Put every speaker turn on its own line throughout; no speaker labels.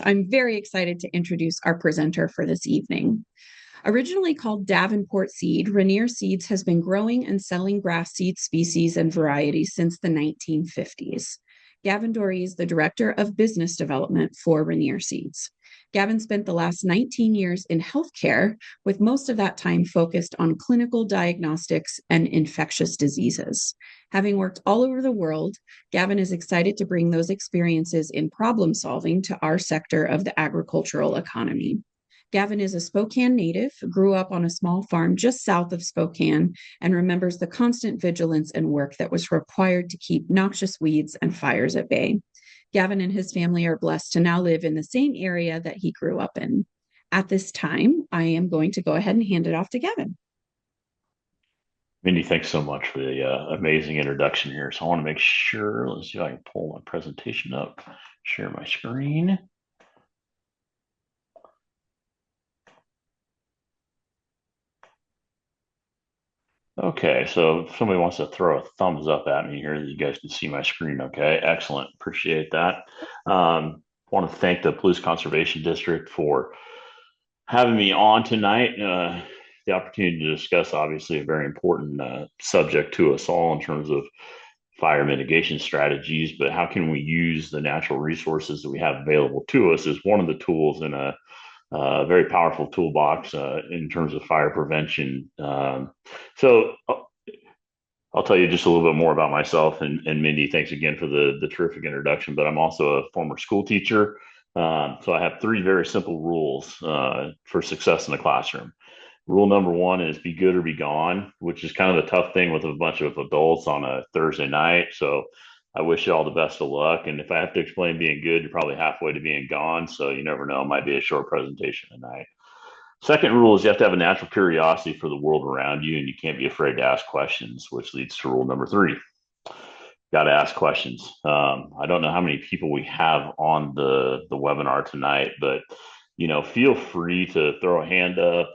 I'm very excited to introduce our presenter for this evening. Originally called Davenport Seed, Rainier Seeds has been growing and selling grass seed species and varieties since the 1950s. Gavin Doree is the Director of Business Development for Rainier Seeds. Gavin spent the last 19 years in healthcare, with most of that time focused on clinical diagnostics and infectious diseases. Having worked all over the world, Gavin is excited to bring those experiences in problem solving to our sector of the agricultural economy. Gavin is a Spokane native, grew up on a small farm just south of Spokane, and remembers the constant vigilance and work that was required to keep noxious weeds and fires at bay. Gavin and his family are blessed to now live in the same area that he grew up in. At this time, I am going to go ahead and hand it off to Gavin.
Mindy, thanks so much for the amazing introduction here. So I want to make sure, let's see if I can pull my presentation up, share my screen. Okay, so if somebody wants to throw a thumbs up at me here, you guys can see my screen. Okay, excellent. Appreciate that. Want to thank the Palouse Conservation District for having me on tonight. The opportunity to discuss, obviously, a very important subject to us all in terms of fire mitigation strategies, but how can we use the natural resources that we have available to us as one of the tools in a very powerful toolbox in terms of fire prevention. So I'll tell you just a little bit more about myself. And Mindy, thanks again for the terrific introduction. But I'm also a former school teacher. So I have three very simple rules for success in the classroom. Rule number one is be good or be gone, which is kind of a tough thing with a bunch of adults on a Thursday night. So I wish you all the best of luck. And if I have to explain being good, you're probably halfway to being gone. So you never know. It might be a short presentation tonight. Second rule is you have to have a natural curiosity for the world around you, and you can't be afraid to ask questions, which leads to rule number three. Got to ask questions. I don't know how many people we have on the webinar tonight, but feel free to throw a hand up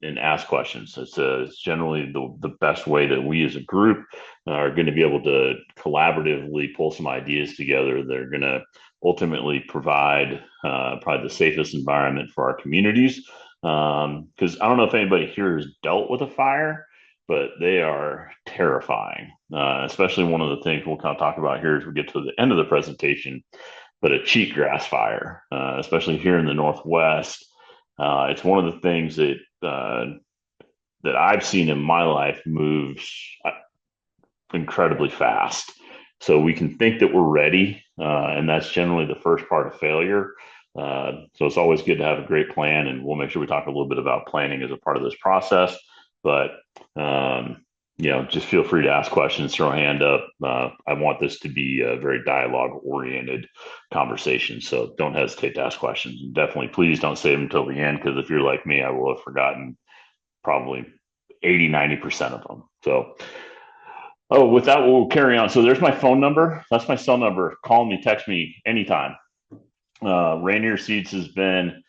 and ask questions. It's generally the best way that we as a group are going to be able to collaboratively pull some ideas together that are going to ultimately provide probably the safest environment for our communities. Because I don't know if anybody here has dealt with a fire, but they are terrifying. Especially one of the things we'll kind of talk about here as we get to the end of the presentation, but a cheatgrass fire, especially here in the Northwest. It's one of the things that I've seen in my life moves incredibly fast. So we can think that we're ready, and that's generally the first part of failure. So it's always good to have a great plan, and we'll make sure we talk a little bit about planning as a part of this process. But just feel free to ask questions, throw a hand up. I want this to be a very dialogue-oriented conversation, so don't hesitate to ask questions. And definitely, please don't save them until the end, because if you're like me, I will have forgotten probably 80-90% of them. So, with that, we'll carry on. So there's my phone number. That's my cell number. Call me, text me anytime. Rainier Seeds has been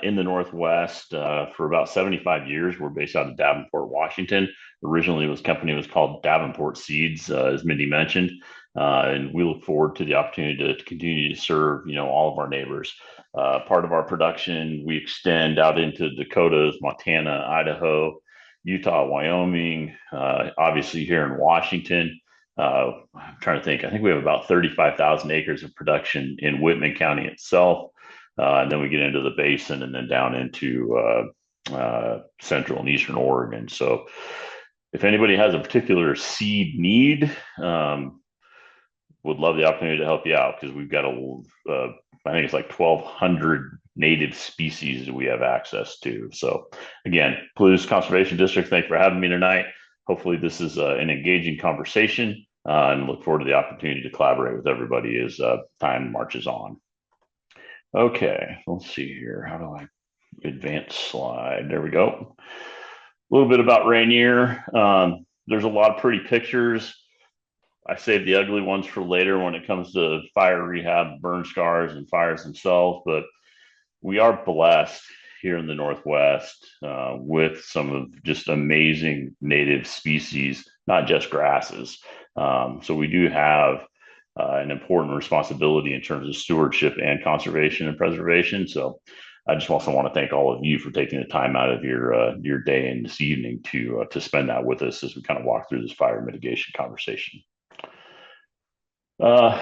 in the Northwest for about 75 years. We're based out of Davenport, Washington. Originally, company was called Davenport Seeds, as Mindy mentioned, and we look forward to the opportunity to continue to serve, all of our neighbors. Part of our production, we extend out into Dakotas, Montana, Idaho, Utah, Wyoming, obviously here in Washington. I'm trying to think. I think we have about 35,000 acres of production in Whitman County itself. And then we get into the basin and then down into central and eastern Oregon. So if anybody has a particular seed need, would love the opportunity to help you out, because we've got I think it's like 1,200 native species that we have access to. So again, Palouse Conservation District, thanks for having me tonight. Hopefully this is an engaging conversation, and look forward to the opportunity to collaborate with everybody as time marches on. Okay, let's see here. How do I advance slide? There we go. A little bit about Rainier. There's a lot of pretty pictures. I saved the ugly ones for later when it comes to fire rehab, burn scars, and fires themselves. But we are blessed here in the Northwest with some of just amazing native species, not just grasses. So we do have an important responsibility in terms of stewardship and conservation and preservation. So I just also want to thank all of you for taking the time out of your day and this evening to spend that with us as we kind of walk through this fire mitigation conversation. Uh,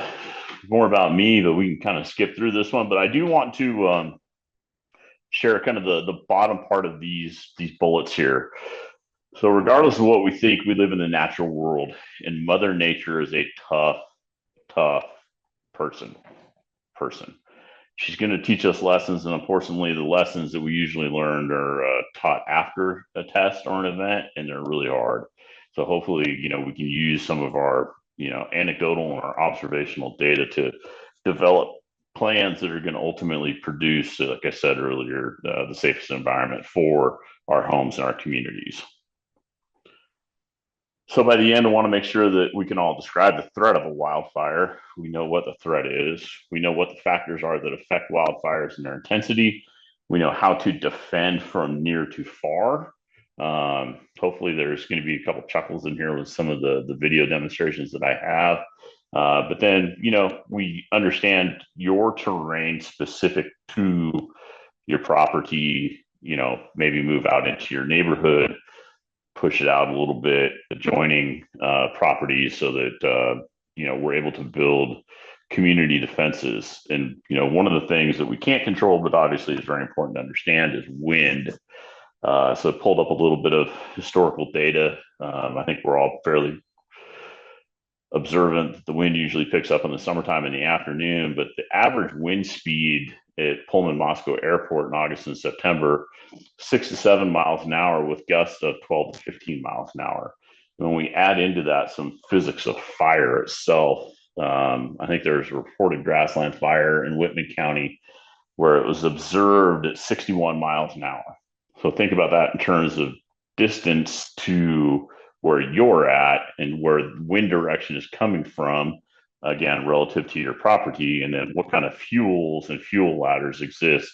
More about me, but we can kind of skip through this one. But I do want to share kind of the bottom part of these bullets here. So regardless of what we think, we live in the natural world, and Mother Nature is a tough person. Person. She's going to teach us lessons, and unfortunately, the lessons that we usually learned are taught after a test or an event, and they're really hard. So hopefully, we can use some of our anecdotal and our observational data to develop plans that are going to ultimately produce, like I said earlier, the safest environment for our homes and our communities. So by the end, I want to make sure that we can all describe the threat of a wildfire. We know what the threat is. We know what the factors are that affect wildfires and their intensity. We know how to defend from near to far. Hopefully, there's going to be a couple chuckles in here with some of the video demonstrations that I have. But then, we understand your terrain specific to your property, maybe move out into your neighborhood, push it out a little bit, adjoining properties so that we're able to build community defenses. And one of the things that we can't control, but obviously is very important to understand, is wind. So I pulled up a little bit of historical data. I think we're all fairly observant that the wind usually picks up in the summertime in the afternoon, but the average wind speed at Pullman Moscow Airport in August and September, 6 to 7 miles an hour with gusts of 12 to 15 miles an hour. When we add into that some physics of fire itself, I think there's a reported grassland fire in Whitman County where it was observed at 61 miles an hour. So think about that in terms of distance to where you're at and where wind direction is coming from, again, relative to your property, and then what kind of fuels and fuel ladders exist,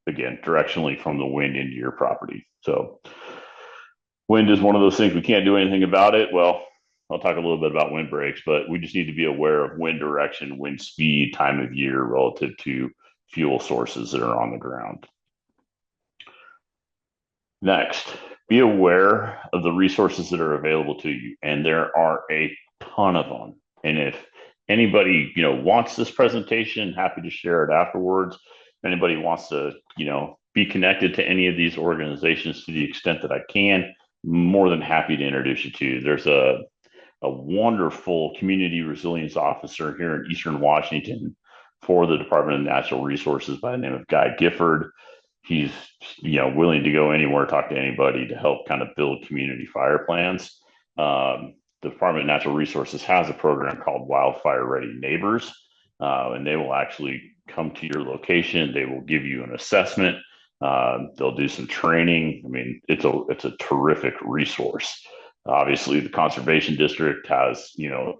again, directionally from the wind into your property. So wind is one of those things we can't do anything about it. Well, I'll talk a little bit about windbreaks, but we just need to be aware of wind direction, wind speed, time of year relative to fuel sources that are on the ground. Next, be aware of the resources that are available to you, and there are a ton of them. And if anybody wants this presentation, happy to share it afterwards. If anybody wants to be connected to any of these organizations to the extent that I can, more than happy to introduce you to. There's a wonderful community resilience officer here in Eastern Washington for the Department of Natural Resources by the name of Guy Gifford. He's willing to go anywhere, talk to anybody to help kind of build community fire plans. The Department of Natural Resources has a program called Wildfire Ready Neighbors, and they will actually come to your location. They will give you an assessment. They'll do some training. I mean, it's a terrific resource. Obviously, the Conservation District has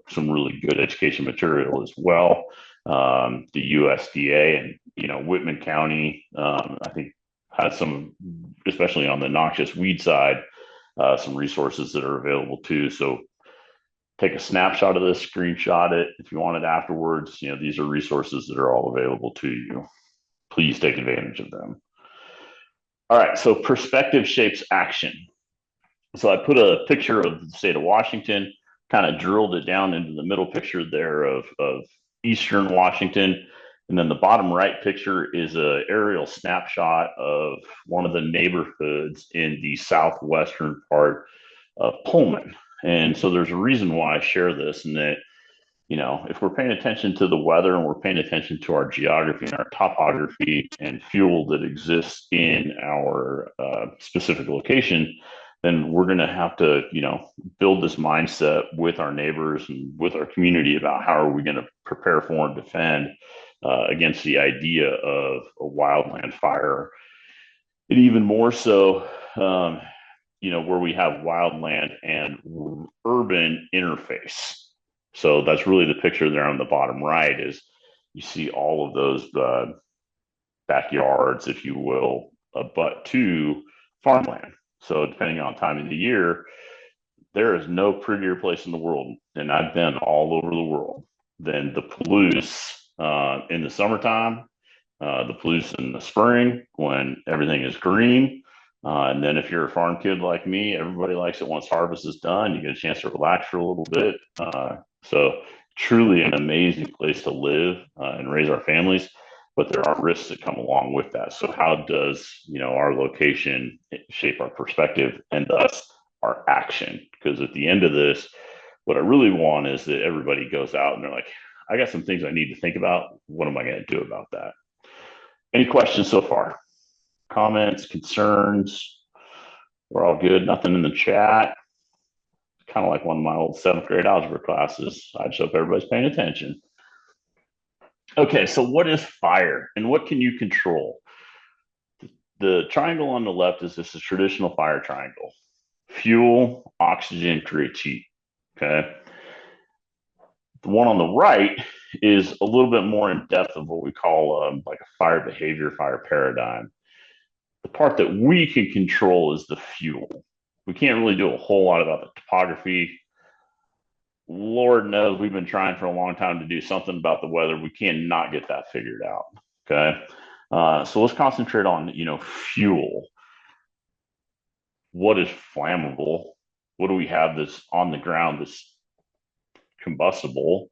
some really good education material as well. The USDA and Whitman County, I think, has some, especially on the noxious weed side, some resources that are available too. So take a snapshot of this, screenshot it if you want it afterwards. These are resources that are all available to you. Please take advantage of them. All right, so perspective shapes action. So I put a picture of the state of Washington, kind of drilled it down into the middle picture there of Eastern Washington. And then the bottom right picture is an aerial snapshot of one of the neighborhoods in the southwestern part of Pullman. And so there's a reason why I share this, and that, if we're paying attention to the weather and we're paying attention to our geography and our topography and fuel that exists in our specific location, then we're going to have to, build this mindset with our neighbors and with our community about how are we going to prepare for and defend against the idea of a wildland fire. And even more so, where we have wildland and urban interface. So that's really the picture there on the bottom right. Is you see all of those backyards, if you will, abut to farmland. So depending on time of the year, there is no prettier place in the world, and I've been all over the world, than the Palouse in the summertime, the Palouse in the spring when everything is green. And then if you're a farm kid like me, everybody likes it once harvest is done. You get a chance to relax for a little bit. So truly an amazing place to live and raise our families. But there are risks that come along with that. So how does our location shape our perspective and thus our action? Because at the end of this, what I really want is that everybody goes out and they're like, I got some things I need to think about. What am I going to do about that? Any questions so far? Comments, concerns? We're all good. Nothing in the chat. Kind of like one of my old seventh grade algebra classes. I just hope everybody's paying attention. Okay, so what is fire and what can you control? The triangle on the left is just a traditional fire triangle. Fuel, oxygen creates heat. Okay. The one on the right is a little bit more in depth of what we call like a fire behavior, fire paradigm. The part that we can control is the fuel. We can't really do a whole lot about the topography. Lord knows we've been trying for a long time to do something about the weather. We cannot get that figured out. Okay. So let's concentrate on, fuel. What is flammable? What do we have that's on the ground that's combustible?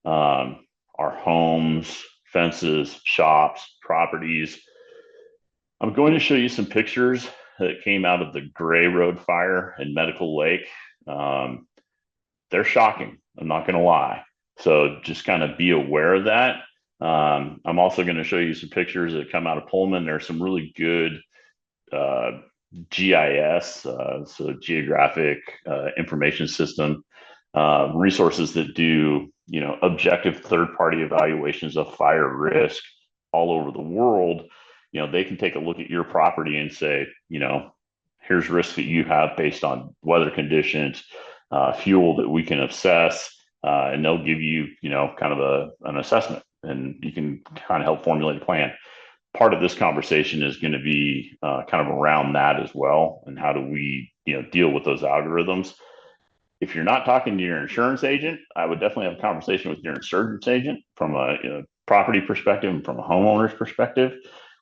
Our homes, fences, shops, properties. I'm going to show you some pictures that came out of the Gray Road fire in Medical Lake. They're shocking. I'm not going to lie. So just kind of be aware of that. I'm also going to show you some pictures that come out of Pullman. There's some really good GIS, so geographic information system resources that do objective third-party evaluations of fire risk all over the world. They can take a look at your property and say, here's risks that you have based on weather conditions, fuel that we can assess, and they'll give you, kind of an assessment, and you can kind of help formulate a plan. Part of this conversation is going to be kind of around that as well, and how do we, deal with those algorithms. If you're not talking to your insurance agent, I would definitely have a conversation with your insurance agent from a property perspective and from a homeowner's perspective.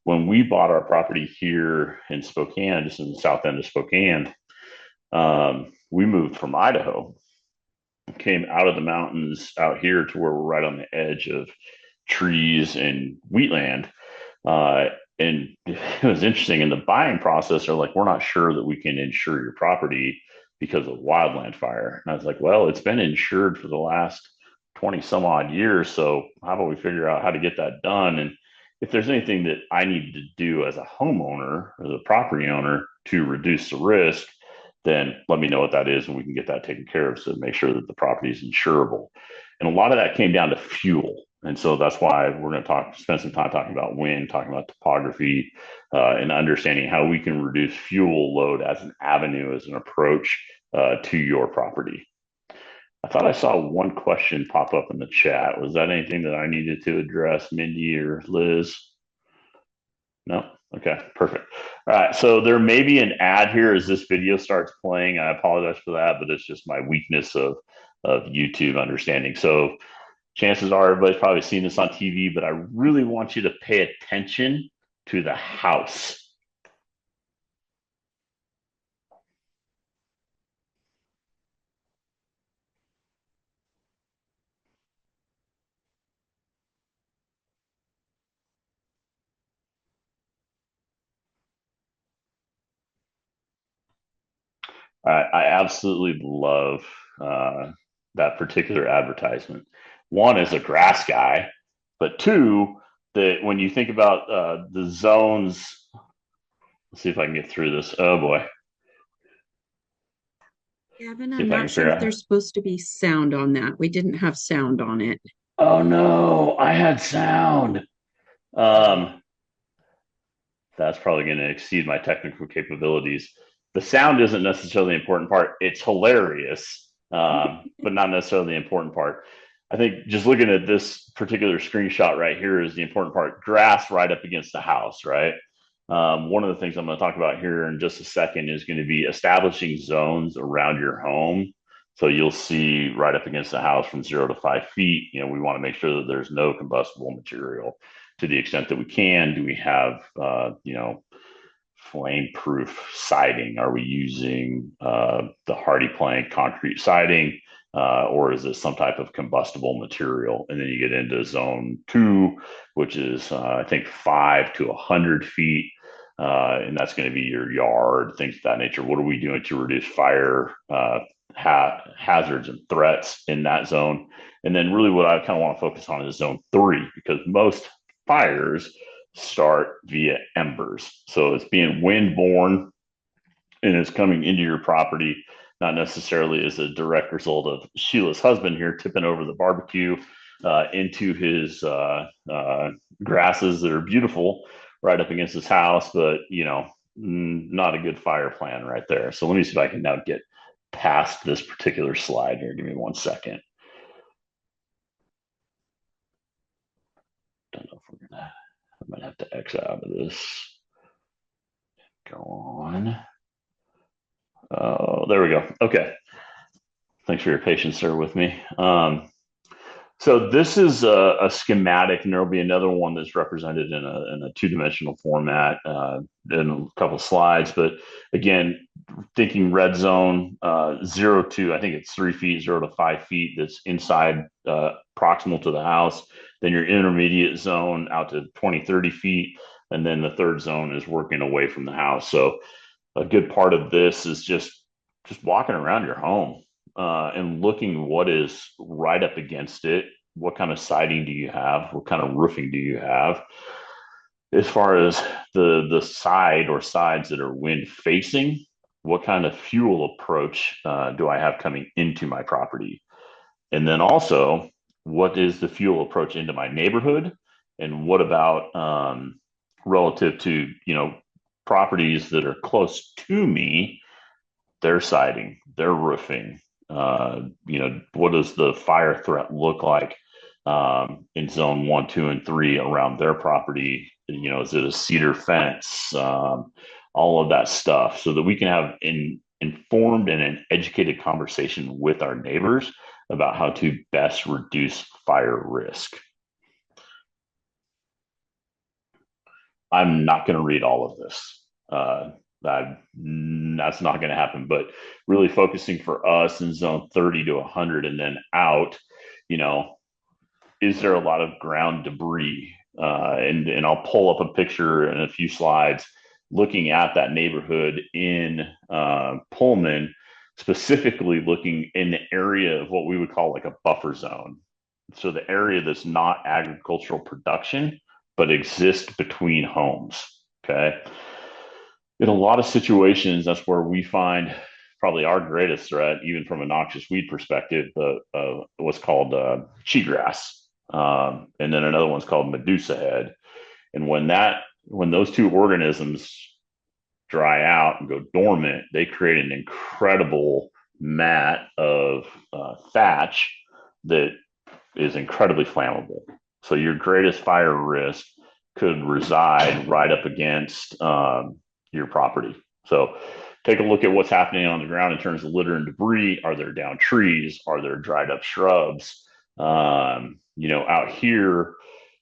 When we bought our property here in Spokane, just in the south end of Spokane, we moved from Idaho, came out of the mountains out here to where we're right on the edge of trees and wheatland. And it was interesting in the buying process. They're like, we're not sure that we can insure your property because of wildland fire. And I was like, well, it's been insured for the last 20 some odd years. So how about we figure out how to get that done? And if there's anything that I need to do as a homeowner or the property owner to reduce the risk, then let me know what that is and we can get that taken care of, so make sure that the property is insurable. And a lot of that came down to fuel. And so that's why we're going to spend some time talking about wind, talking about topography, and understanding how we can reduce fuel load as an avenue, as an approach to your property. I thought I saw one question pop up in the chat. Was that anything that I needed to address, Mindy or Liz? No? Okay, perfect. All right, so there may be an ad here as this video starts playing. I apologize for that, but it's just my weakness of YouTube understanding. So chances are everybody's probably seen this on TV, but I really want you to pay attention to the house. I absolutely love that particular advertisement. One is a grass guy, but two, that when you think about the zones, let's see if I can get through this. Oh boy.
Gavin, I'm not sure if there's supposed to be sound on that. We didn't have sound on it.
Oh no, I had sound. That's probably going to exceed my technical capabilities. The sound isn't necessarily the important part. It's hilarious, but not necessarily the important part. I think just looking at this particular screenshot right here is the important part. Grass right up against the house, right? One of the things I'm going to talk about here in just a second is going to be establishing zones around your home. So you'll see right up against the house from 0 to 5 feet. We want to make sure that there's no combustible material to the extent that we can. Do we have, flame proof siding? Are we using the hardy plank concrete siding? Or is it some type of combustible material? And then you get into zone 2, which is, I think, 5 to 100 feet. And that's going to be your yard, things of that nature. What are we doing to reduce fire hazards and threats in that zone? And then, really, what I kind of want to focus on is zone 3, because most fires start via embers. So it's being windborne and it's coming into your property, not necessarily as a direct result of Sheila's husband here tipping over the barbecue into his grasses that are beautiful right up against his house, but not a good fire plan right there. So let me see if I can now get past this particular slide here. Give me 1 second. Don't know if we're gonna. I might have to X out of this. Go on. Oh, there we go. Okay. Thanks for your patience there with me. So this is a schematic, and there'll be another one that's represented in a two-dimensional format in a couple of slides. But again, thinking red zone 0 to, I think it's 3 feet, 0 to 5 feet. That's inside, proximal to the house. Then your intermediate zone out to 20, 30 feet, and then the third zone is working away from the house. So a good part of this is just walking around your home and looking what is right up against it. What kind of siding do you have? What kind of roofing do you have? As far as the side or sides that are wind facing, what kind of fuel approach do I have coming into my property? And then also, what is the fuel approach into my neighborhood? And what about relative to properties that are close to me, their siding, their roofing? What does the fire threat look like in zone 1, 2, and 3 around their property? Is it a cedar fence? All of that stuff, so that we can have an informed and an educated conversation with our neighbors about how to best reduce fire risk. I'm not going to read all of this. That's not going to happen. But really focusing for us in zone 30 to 100 and then out, is there a lot of ground debris? And I'll pull up a picture in a few slides looking at that neighborhood in Pullman, specifically looking in the area of what we would call like a buffer zone. So the area that's not agricultural production, but exists between homes. Okay. In a lot of situations, that's where we find probably our greatest threat, even from a noxious weed perspective, what's called cheatgrass. And then another one's called Medusa head. And when those two organisms dry out and go dormant, they create an incredible mat of thatch that is incredibly flammable. So your greatest fire risk could reside right up against your property. So take a look at what's happening on the ground in terms of litter and debris. Are there down trees? Are there dried up shrubs? Out here,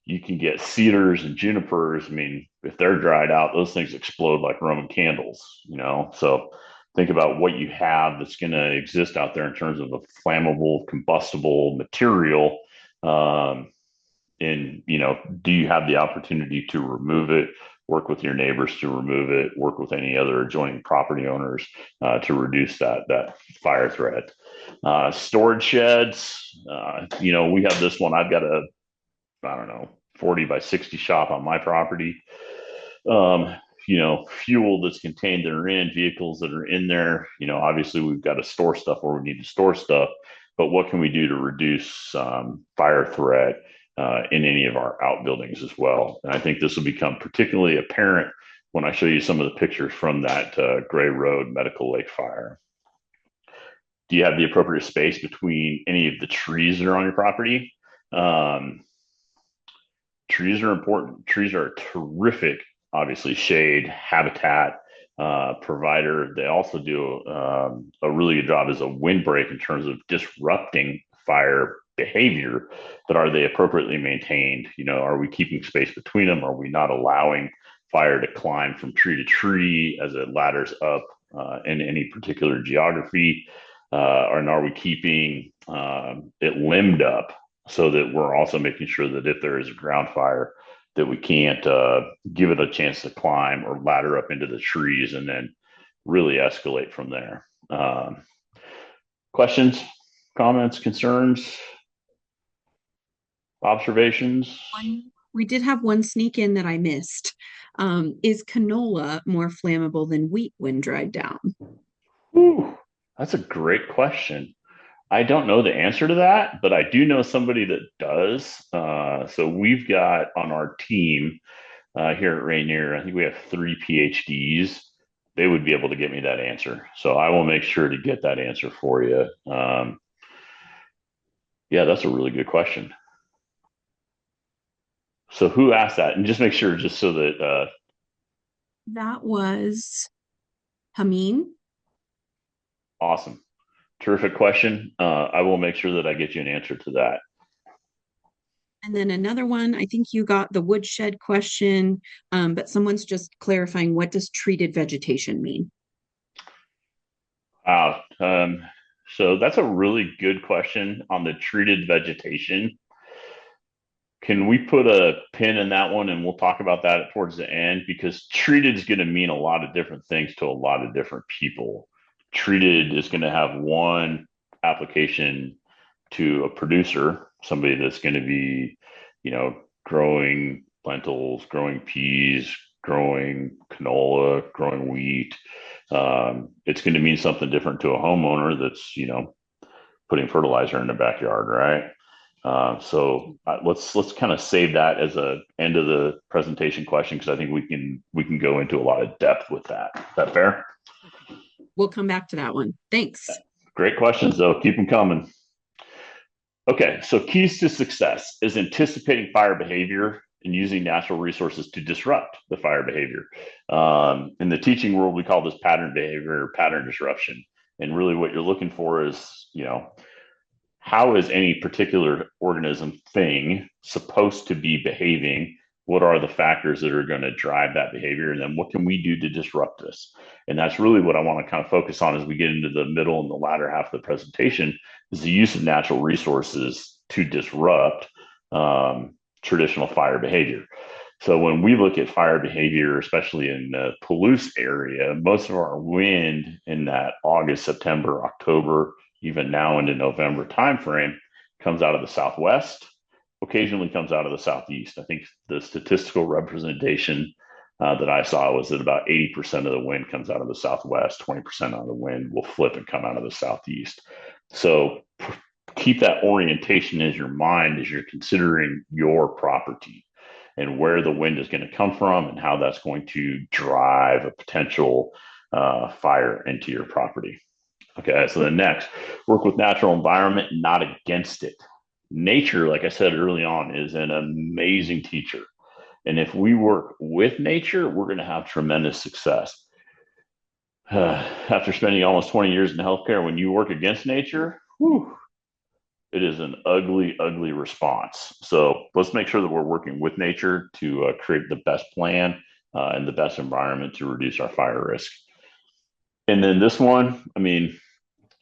you can get cedars and junipers. I mean, if they're dried out, those things explode like Roman candles, So think about what you have that's going to exist out there in terms of a flammable, combustible material. And do you have the opportunity to remove it? Work with your neighbors to remove it. Work with any other adjoining property owners to reduce that fire threat. Storage sheds. We have this one. I've got a, I don't know, 40 by 60 shop on my property. Fuel that's contained therein, vehicles that are in there. Obviously we've got to store stuff where we need to store stuff, but what can we do to reduce fire threat in any of our outbuildings as well? And I think this will become particularly apparent when I show you some of the pictures from that Gray Road Medical Lake fire. Do you have the appropriate space between any of the trees that are on your property? Trees are important. Trees are a terrific obviously shade, habitat provider. They also do a really good job as a windbreak in terms of disrupting fire behavior. But are they appropriately maintained? Are we keeping space between them? Are we not allowing fire to climb from tree to tree as it ladders up in any particular geography? And are we keeping it limbed up so that we're also making sure that if there is a ground fire, that we can't give it a chance to climb or ladder up into the trees and then really escalate from there. Questions, comments, concerns, observations?
We did have one sneak in that I missed. Is canola more flammable than wheat when dried down?
Whew, that's a great question. I don't know the answer to that, but I do know somebody that does. So we've got on our team here at Rainier, I think we have 3 PhDs. They would be able to get me that answer. So I will make sure to get that answer for you. Yeah, that's a really good question. So who asked that? And just make sure, just so that
That was Hameen.
awesome, terrific question. I will make sure that I get you an answer to that.
And then another one, I think you got the woodshed question, but someone's just clarifying, what does treated vegetation mean?
Wow. So that's a really good question on the treated vegetation. Can we put a pin in that one and we'll talk about that towards the end? Because treated is going to mean a lot of different things to a lot of different people. Treated is going to have one application to a producer, somebody that's going to be, growing lentils, growing peas, growing canola, growing wheat. It's going to mean something different to a homeowner that's, putting fertilizer in the backyard, right? Let's kind of save that as a end of the presentation question because I think we can go into a lot of depth with that. Is that fair?
We'll come back to that one. Thanks.
Great questions, though. Keep them coming. Okay, so keys to success is anticipating fire behavior and using natural resources to disrupt the fire behavior. In the teaching world, we call this pattern behavior or pattern disruption. And really, what you're looking for is, how is any particular organism thing supposed to be behaving? What are the factors that are going to drive that behavior? And then what can we do to disrupt this? And that's really what I want to kind of focus on as we get into the middle and the latter half of the presentation is the use of natural resources to disrupt traditional fire behavior. So when we look at fire behavior, especially in the Palouse area, most of our wind in that August, September, October, even now into November timeframe comes out of the Southwest, occasionally comes out of the Southeast. I think the statistical representation that I saw was that about 80% of the wind comes out of the Southwest, 20% of the wind will flip and come out of the Southeast. So keep that orientation in your mind as you're considering your property and where the wind is going to come from and how that's going to drive a potential fire into your property. Okay, so the next, work with natural environment, not against it. Nature, like I said early on, is an amazing teacher. And if we work with nature, we're going to have tremendous success. After spending almost 20 years in healthcare, when you work against nature, whew, it is an ugly, ugly response. So let's make sure that we're working with nature to create the best plan and the best environment to reduce our fire risk. And then this one, I mean,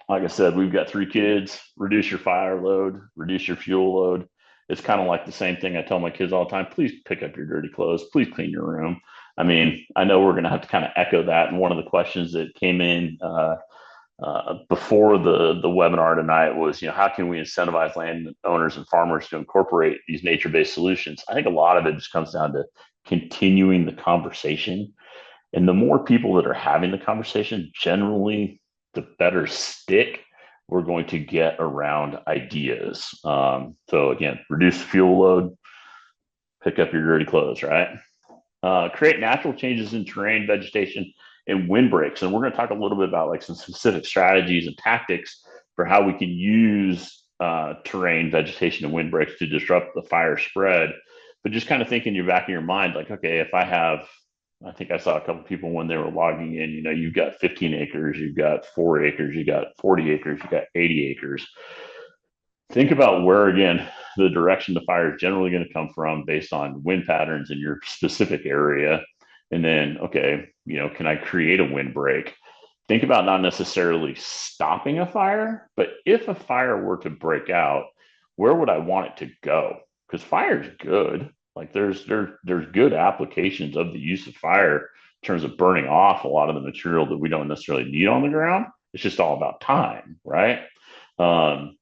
like I said, we've got 3 kids. Reduce your fire load, reduce your fuel load. It's kind of like the same thing I tell my kids all the time. Please pick up your dirty clothes. Please clean your room. I mean, I know we're going to have to kind of echo that. And one of the questions that came in before the webinar tonight was, how can we incentivize landowners and farmers to incorporate these nature-based solutions? I think a lot of it just comes down to continuing the conversation. And the more people that are having the conversation, generally, the better stick we're going to get around ideas. So again, reduce the fuel load, pick up your dirty clothes, right? Create natural changes in terrain, vegetation, and windbreaks. And we're going to talk a little bit about like some specific strategies and tactics for how we can use terrain, vegetation, and windbreaks to disrupt the fire spread. But just kind of think in your back of your mind, like, okay, if I have I think I saw a couple people when they were logging in, you've got 15 acres, you've got 4 acres, you got 40 acres, you got 80 acres. Think about where, again, the direction the fire is generally going to come from based on wind patterns in your specific area. And then, okay, can I create a windbreak? Think about not necessarily stopping a fire, but if a fire were to break out, where would I want it to go? Because fire is good. Like there's good applications of the use of fire in terms of burning off a lot of the material that we don't necessarily need on the ground. It's just all about time, right? Um,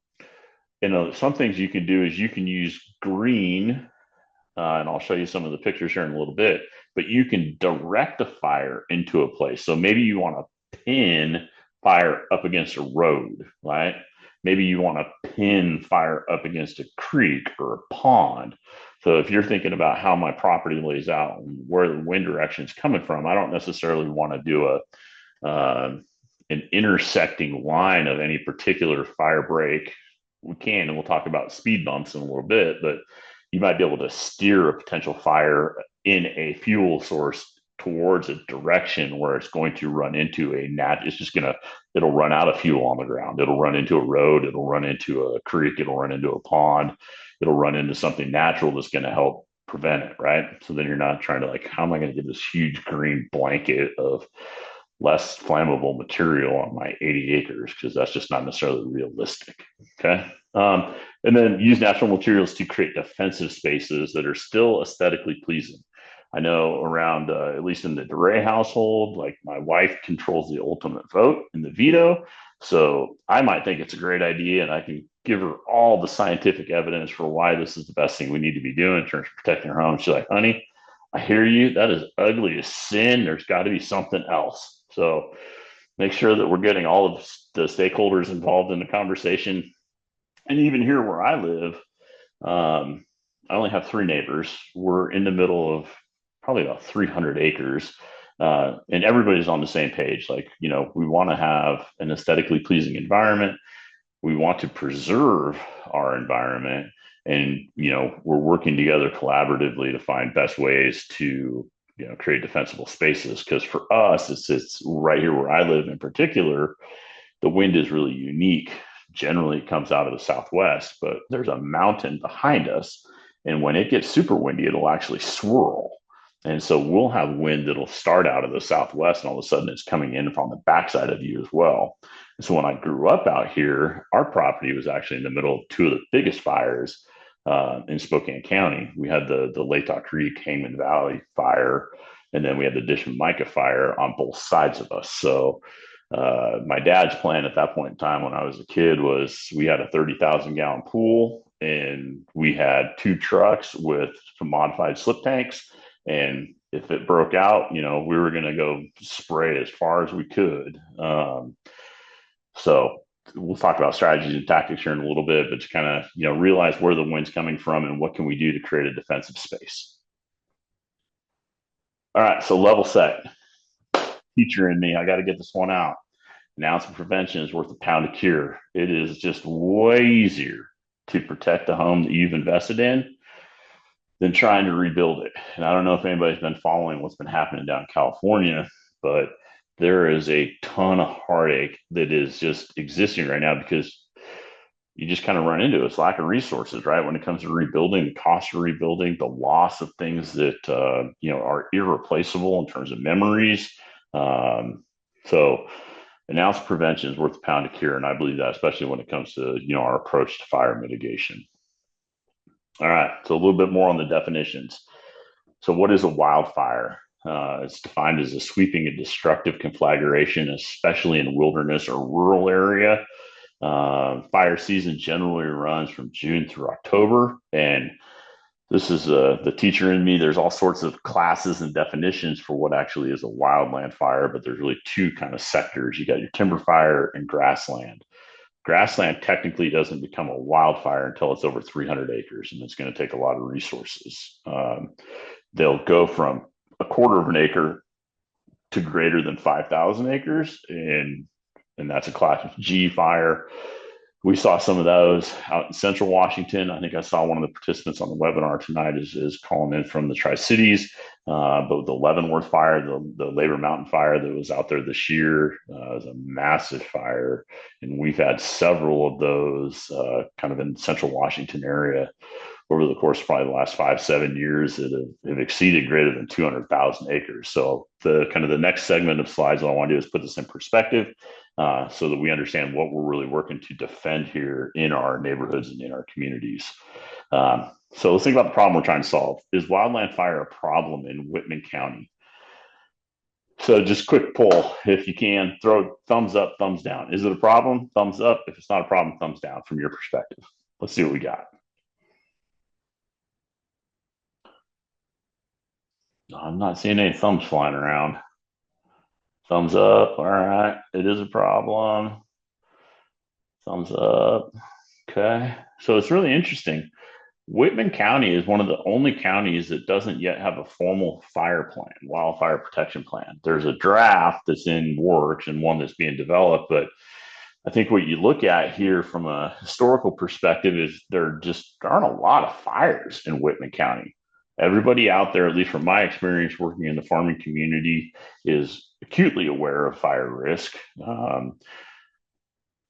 some things you can do is you can use green, and I'll show you some of the pictures here in a little bit, but you can direct the fire into a place. So maybe you want to pin fire up against a road, right? Maybe you want to pin fire up against a creek or a pond. So if you're thinking about how my property lays out and where the wind direction is coming from, I don't necessarily want to do an intersecting line of any particular fire break. We can, and we'll talk about speed bumps in a little bit, but you might be able to steer a potential fire in a fuel source towards a direction where it's going to run into it'll run out of fuel on the ground. It'll run into a road. It'll run into a creek. It'll run into a pond. It'll run into something natural that's going to help prevent it, right? So then you're not trying to like, how am I going to get this huge green blanket of less flammable material on my 80 acres? Because that's just not necessarily realistic. Okay. And then use natural materials to create defensive spaces that are still aesthetically pleasing. I know around, at least in the Doree household, like my wife controls the ultimate vote in the veto. So I might think it's a great idea, and I can give her all the scientific evidence for why this is the best thing we need to be doing in terms of protecting our home. She's like, honey, I hear you. That is ugly as sin. There's got to be something else. So make sure that we're getting all of the stakeholders involved in the conversation. And even here where I live, I only have three neighbors. We're in the middle of probably about 300 acres. And everybody's on the same page. Like, we want to have an aesthetically pleasing environment. We want to preserve our environment. And, we're working together collaboratively to find best ways to, create defensible spaces. Because for us, it's right here where I live in particular, the wind is really unique. Generally, it comes out of the southwest, but there's a mountain behind us. And when it gets super windy, it'll actually swirl. And so we'll have wind that'll start out of the southwest, and all of a sudden it's coming in from the backside of you as well. And so when I grew up out here, our property was actually in the middle of two of the biggest fires in Spokane County. We had the Latah Creek Hangman Valley fire, and then we had the Dish and Mica fire on both sides of us. So my dad's plan at that point in time when I was a kid was we had a 30,000-gallon pool, and we had two trucks with some modified slip tanks. And if it broke out, we were going to go spray as far as we could. So we'll talk about strategies and tactics here in a little bit, but to kind of, realize where the wind's coming from and what can we do to create a defensive space. All right. So level set. Teacher in me, I got to get this one out. An ounce of prevention is worth a pound of cure. It is just way easier to protect the home that you've invested in than trying to rebuild it. And I don't know if anybody's been following what's been happening down in California, but there is a ton of heartache that is just existing right now because you just kind of run into it. It's lack of resources, right? When it comes to rebuilding, the cost of rebuilding, the loss of things that are irreplaceable in terms of memories. So an ounce of prevention is worth a pound of cure, and I believe that, especially when it comes to our approach to fire mitigation. All right, so a little bit more on the definitions. So, what is a wildfire? It's defined as a sweeping and destructive conflagration, especially in wilderness or rural area. Fire season generally runs from June through October, and this is the teacher in me. There's all sorts of classes and definitions for what actually is a wildland fire, but there's really two kind of sectors. You got your timber fire and grassland. Grassland technically doesn't become a wildfire until it's over 300 acres, and it's going to take a lot of resources. They'll go from a quarter of an acre to greater than 5,000 acres, and that's a class G fire. We saw some of those out in central Washington. I think I saw one of the participants on the webinar tonight is calling in from the Tri-Cities. But with the Leavenworth fire, the Labor Mountain fire that was out there this year, was a massive fire. And we've had several of those kind of in the central Washington area over the course of probably the last 5, 7 years that have exceeded greater than 200,000 acres. So the kind of the next segment of slides, what I want to do is put this in perspective so that we understand what we're really working to defend here in our neighborhoods and in our communities. So let's think about the problem we're trying to solve. Is wildland fire a problem in Whitman County? So just quick poll, if you can, throw thumbs up, thumbs down. Is it a problem? Thumbs up. If it's not a problem, thumbs down from your perspective. Let's see what we got. I'm not seeing any thumbs flying around. Thumbs up. All right. It is a problem. Thumbs up. Okay. So it's really interesting. Whitman County is one of the only counties that doesn't yet have a formal fire plan, wildfire protection plan. There's a draft that's in works and one that's being developed, but I think what you look at here from a historical perspective is there just aren't a lot of fires in Whitman County. Everybody out there, at least from my experience working in the farming community, is acutely aware of fire risk.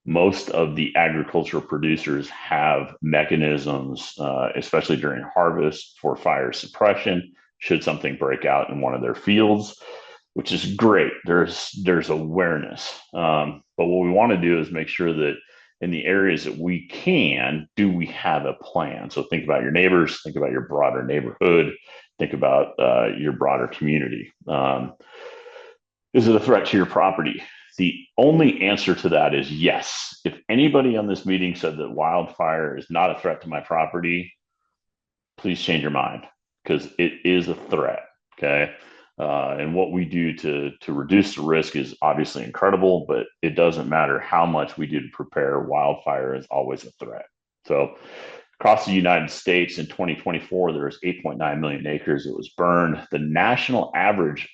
Most of the agricultural producers have mechanisms, especially during harvest, for fire suppression should something break out in one of their fields, which is great. There's awareness, but what we want to do is make sure that in the areas that we can, do we have a plan? So think about your neighbors, think about your broader neighborhood, think about your broader community. Is it a threat to your property? The only answer to that is yes. If anybody on this meeting said that wildfire is not a threat to my property, please change your mind because it is a threat. Okay. And what we do to reduce the risk is obviously incredible, but it doesn't matter how much we do to prepare. Wildfire is always a threat. So across the United States in 2024, there was 8.9 million acres that was burned. The national average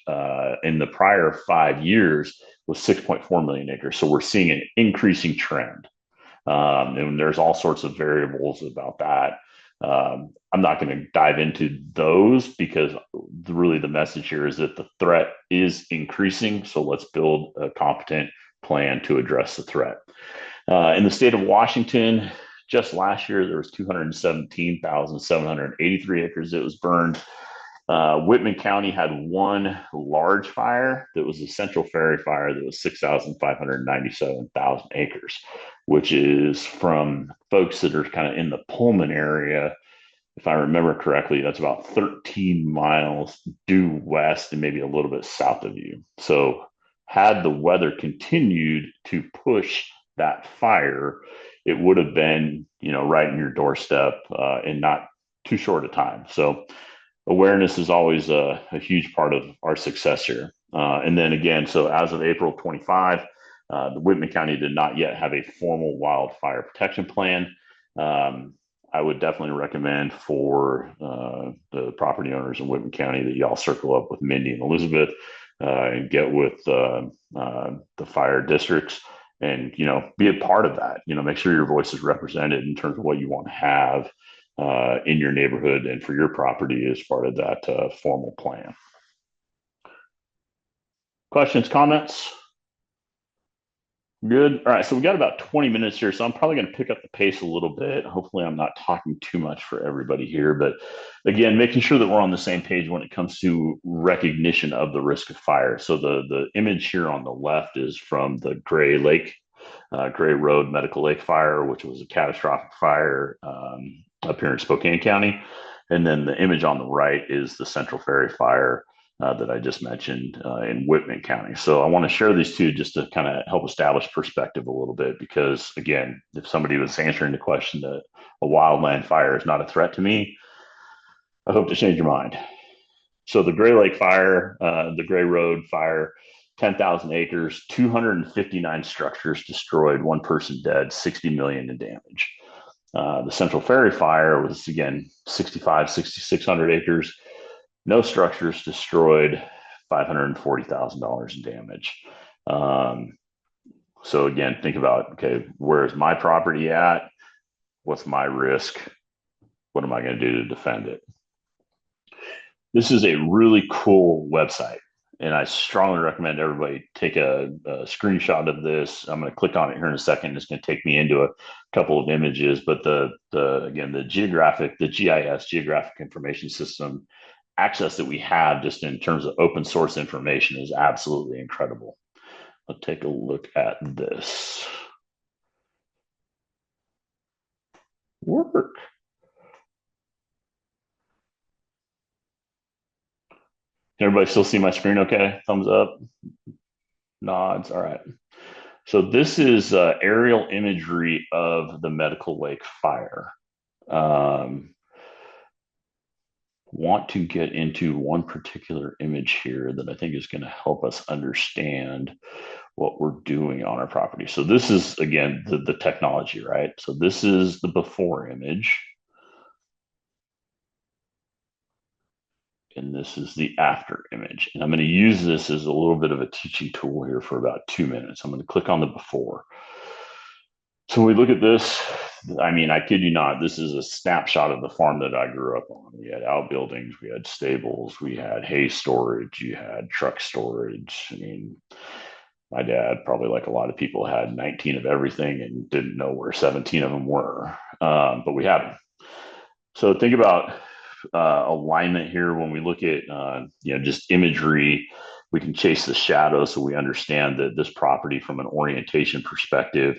in the prior 5 years was 6.4 million acres. So we're seeing an increasing trend. And there's all sorts of variables about that. I'm not going to dive into those because really the message here is that the threat is increasing. So let's build a competent plan to address the threat. In the state of Washington, just last year, there was 217,783 acres that was burned. Whitman County had one large fire that was the Central Ferry Fire that was 6,597,000 acres, which is from folks that are kind of in the Pullman area. If I remember correctly, that's about 13 miles due west and maybe a little bit south of you. So had the weather continued to push that fire, it would have been, right in your doorstep in not too short a time. So awareness is always a huge part of our success here. And then again, so as of April 25, the Whitman County did not yet have a formal wildfire protection plan. I would definitely recommend for the property owners in Whitman County that y'all circle up with Mindy and Elizabeth and get with the fire districts and, be a part of that. Make sure your voice is represented in terms of what you want to have in your neighborhood and for your property as part of that formal plan. Questions, comments? Good. All right. So we got about 20 minutes here. So I'm probably going to pick up the pace a little bit. Hopefully, I'm not talking too much for everybody here. But again, making sure that we're on the same page when it comes to recognition of the risk of fire. So the image here on the left is from the Gray Road Medical Lake fire, which was a catastrophic fire up here in Spokane County. And then the image on the right is the Central Ferry fire that I just mentioned in Whitman County. So I want to share these two just to kind of help establish perspective a little bit, because again, if somebody was answering the question that a wildland fire is not a threat to me, I hope to change your mind. So the Gray Lake fire, the Gray Road fire, 10,000 acres, 259 structures destroyed, one person dead, 60 million in damage. The Central Ferry fire was, again, 6,600 acres, no structures destroyed, $540,000 in damage. So again, think about, okay, where's my property at? What's my risk? What am I going to do to defend it? This is a really cool website, and I strongly recommend everybody take a screenshot of this. I'm going to click on it here in a second. It's going to take me into a couple of images, but the again the GIS geographic information system access that we have just in terms of open source information is absolutely incredible. Let's take a look at this. Work. Can everybody still see my screen okay? Thumbs up, nods. All right. So this is aerial imagery of the Medical Lake fire. Um, want to get into one particular image here that I think is going to help us understand what we're doing on our property. So this is, again, the technology, right? So this is the before image. And this is the after image. And I'm going to use this as a little bit of a teaching tool here for about 2 minutes. I'm going to click on the before. So we look at this. I mean, I kid you not, this is a snapshot of the farm that I grew up on. We had outbuildings, we had stables, we had hay storage, you had truck storage. I mean, my dad, probably like a lot of people, had 19 of everything and didn't know where 17 of them were. But we had them. So think about alignment here when we look at just imagery. We can chase the shadow, so we understand that this property from an orientation perspective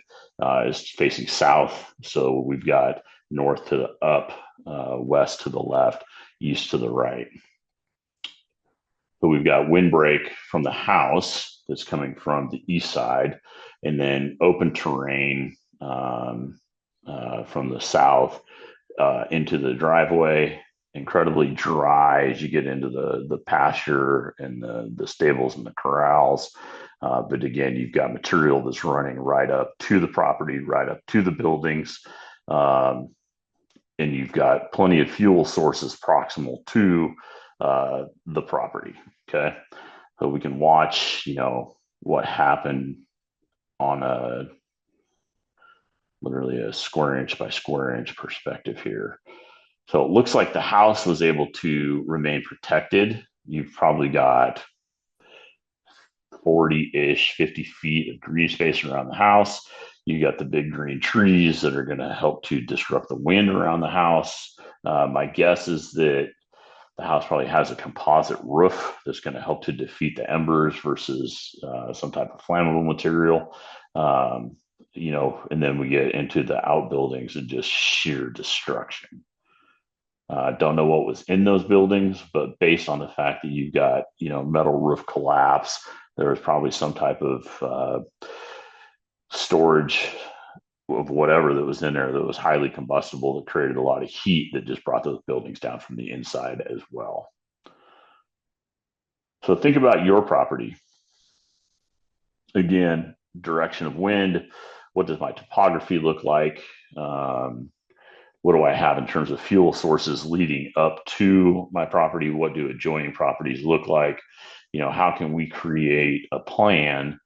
is facing south. So we've got north to the up, west to the left, east to the right. So we've got windbreak from the house that's coming from the east side, and then open terrain from the south into the driveway. Incredibly dry as you get into the pasture and the stables and the corrals. But again, you've got material that's running right up to the property, right up to the buildings. And you've got plenty of fuel sources proximal to the property. Okay. So we can watch, what happened on literally a square inch by square inch perspective here. So it looks like the house was able to remain protected. You've probably got 40-ish, 50 feet of green space around the house. You got the big green trees that are going to help to disrupt the wind around the house. My guess is that the house probably has a composite roof that's going to help to defeat the embers versus some type of flammable material. And then we get into the outbuildings and just sheer destruction. Don't know what was in those buildings, but based on the fact that you've got, metal roof collapse, there was probably some type of storage of whatever that was in there that was highly combustible that created a lot of heat that just brought those buildings down from the inside as well. So think about your property. Again, direction of wind. What does my topography look like? What do I have in terms of fuel sources leading up to my property? What do adjoining properties look like? How can we create a plan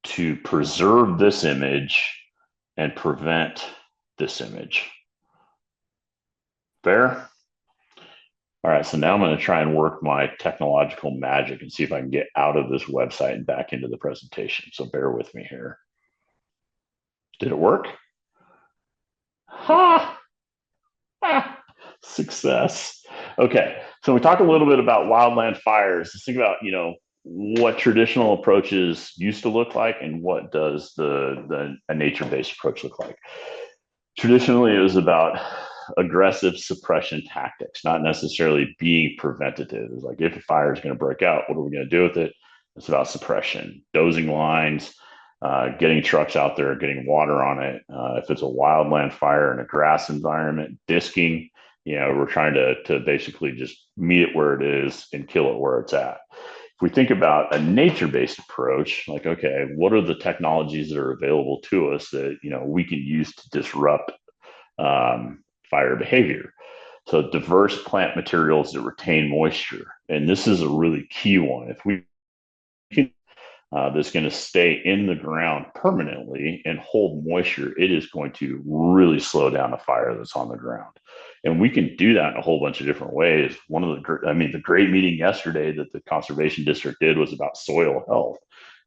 to preserve this image and prevent this image? Fair? All right, so now I'm going to try and work my technological magic and see if I can get out of this website and back into the presentation. So bear with me here. Did it work? Ha! Success. Okay, so we talked a little bit about wildland fires. Let's think about what traditional approaches used to look like and what does a nature-based approach look like. Traditionally, it was about aggressive suppression tactics, not necessarily being preventative. It's like if a fire is going to break out, what are we going to do with it? It's about suppression, dozing lines, getting trucks out there, getting water on it. If it's a wildland fire in a grass environment, disking, we're trying to basically just meet it where it is and kill it where it's at. If we think about a nature-based approach, like, okay, what are the technologies that are available to us that, we can use to disrupt fire behavior? So diverse plant materials that retain moisture. And this is a really key one. If we can that's going to stay in the ground permanently and hold moisture, it is going to really slow down a fire that's on the ground. And we can do that in a whole bunch of different ways. The great meeting yesterday that the conservation district did was about soil health,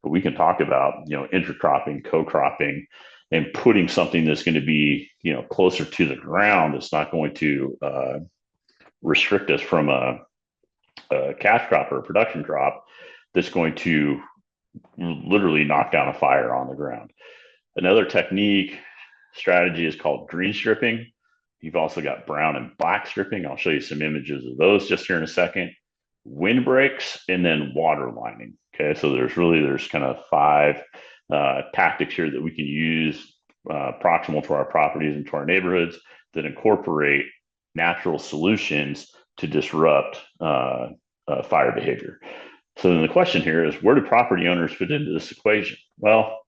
but we can talk about, intercropping, co-cropping, and putting something that's going to be, closer to the ground. That's not going to restrict us from a cash crop or a production crop. That's going to literally knock down a fire on the ground. Another technique strategy is called green stripping. You've also got brown and black stripping. I'll show you some images of those just here in a second. Windbreaks and then water lining. Okay, so there's kind of five tactics here that we can use proximal to our properties and to our neighborhoods that incorporate natural solutions to disrupt fire behavior. So then the question here is, where do property owners fit into this equation? Well,